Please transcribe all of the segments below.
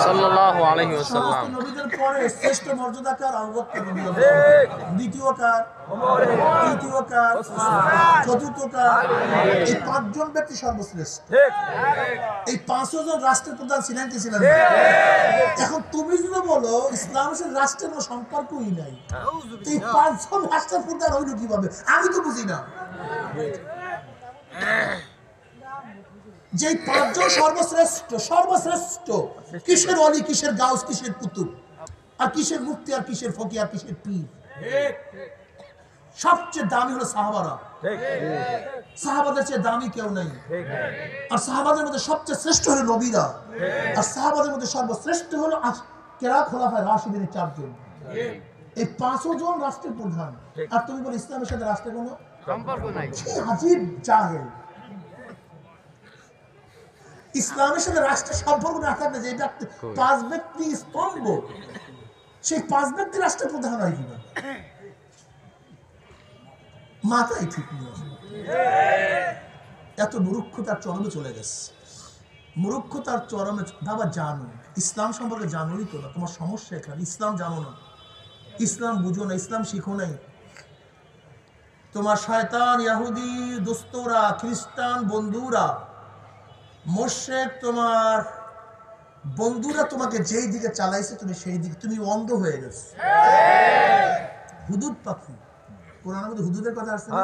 সাল্লাল্লাহু আলাইহি ওয়াসাল্লাম নবীদের পরে শ্রেষ্ঠ মর্যাদাকার আবু বকর রাদিয়াল্লাহু আনহু, দ্বিতীয় কার, তৃতীয় কার, চতুর্থ কার, এই পাঁচজন ব্যক্তি সর্বশ্রেষ্ঠ। এই 500 জন রাষ্ট্রের প্রধান ছিলেন কি ছিলেন না? এখন তুমি যদি বলো ইসলামের সাথে রাষ্ট্রের কোনো সম্পর্কই নাই, এই 5 জন রাষ্ট্রের প্রধান হইল কিভাবে? আমি তো বুঝি না। যে 5 জন সর্বশ্রেষ্ঠ কিসের ওলি, কিসের গাউস, কিসের কুতুব, আর কিসের মুফতি, আর কিসের ফকিহ, আর কিসের পীর। সবচেয়ে দামি হলো সাহাবারা। সাহাবাদের চেয়ে দামি কেউ নাই। আর সাহাবাদের মধ্যে সবচেয়ে শ্রেষ্ঠ হলো নবীরা। আর সাহাবাদের মধ্যে সর্বশ্রেষ্ঠ হলো খোলাফায়ে রাশিদিনের 4 জন। এই 500 জন রাষ্ট্রের প্রধান, আর তুমি বলো ইসলামের সাথে রাষ্ট্রের কোনো সম্পর্ক নাই। আজীব জাহেল। ইসলামের সাথে রাষ্ট্রের সম্পর্ক না থাকলে যে 5 ব্যক্তি স্তম্ভ, সেই 5 ব্যক্তি রাষ্ট্রের প্রধান হয় কিনা? মাথায় ঠিক নেই। এত মূর্খতার চরমে চলে গেছে। মূর্খতার চরমে। বাবা জানো ইসলাম সম্পর্কে, জানোই তো না। তোমার সমস্যা এখানে ইসলাম জানো না, ইসলাম বুঝো না, ইসলাম শিখো নাই। তোমার শয়তান, ইহুদি দোস্তরা, খ্রিস্টান বন্ধুরা, মুশরিক তোমার বন্ধুরা তোমাকে যেই দিকে চালাইছে তুমি সেই দিকে, তুমি অন্ধ হয়ে গেছো। হুদুদ পাখি, কোরআনের মধ্যে হুদুদের কথা আসছে না?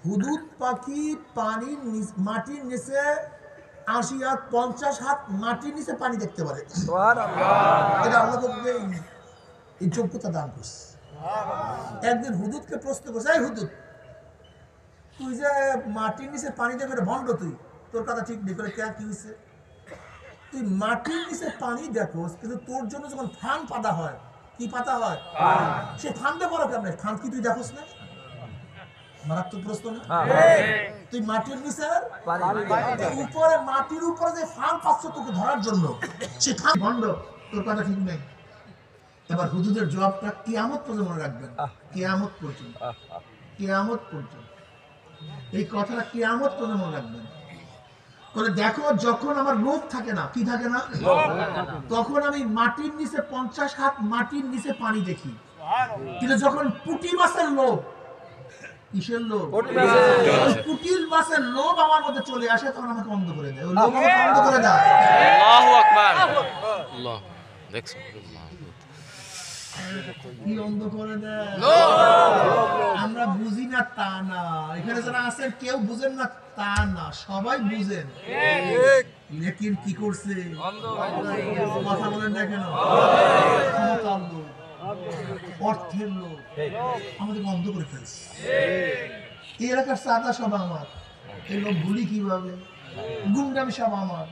হুদুদ পাখি পানির মাটির নিচে 80 হাত 50 হাত মাটির নিচে পানি দেখতে পারে। এটা আল্লাহ এই যোগ্যতা দান করছে। একদিন হুদুদকে প্রশ্ন করছে, এই হুদুদ, তুই যে মাটির নিচে পানি দেখে ভণ্ড, তুই তোর কথা ঠিক নেই। কি হয়েছে? তুই মাটির নিচে পানি দেখো, কিন্তু তোর জন্য যখন ফান পাতা হয়, কি পাতা হয়? সে ফান্দে বড় কেমন? ফান কি তুই দেখোস না? মারাত্মক প্রশ্ন না? তুই মাটির নিচে উপরে, মাটির উপরে যে ফান পাচ্ছ তোকে ধরার জন্য, সে ফান ভণ্ড, তোর কথা ঠিক নেই। এবার হুদুদের জবাবটা কিয়ামত পর্যন্ত মনে রাখবেন। কিয়ামত পর্যন্ত, কিয়ামত পর্যন্ত এই কথাটা কিয়ামত পর্যন্ত মনে রাখবেন। বলে দেখো, যখন আমার লোভ থাকে না, কি থাকে না, তখন আমি মাটির নিচে 50 হাত মাটির নিচে পানি দেখি। কিন্তু যখন পুঁটি মাছের লোভ, কিসের লোভ? পুঁটির মাছের লোভ আমার মধ্যে চলে আসে, তখন আমাকে অন্ধ করে দেয়। লোভ আমাকে অন্ধ করে দেয়। আল্লাহু আকবার। আল্লাহ দেখছো কি অন্ধ করে দেয়? আমরা বুঝি না তা না, এখানে যারা আছেন কেউ বুঝেন না তা না, সবাই বুঝেন। লেকিন কি করছে? কথা বলেন না কেন? ক্ষমতার লোক, অর্থের লোক আমাদেরকে অন্ধ করে ফেলছে। এই এলাকার চাঁদা সব আমার, এই লোক ভুলি কিভাবে, গুন্ডামি সব আমার।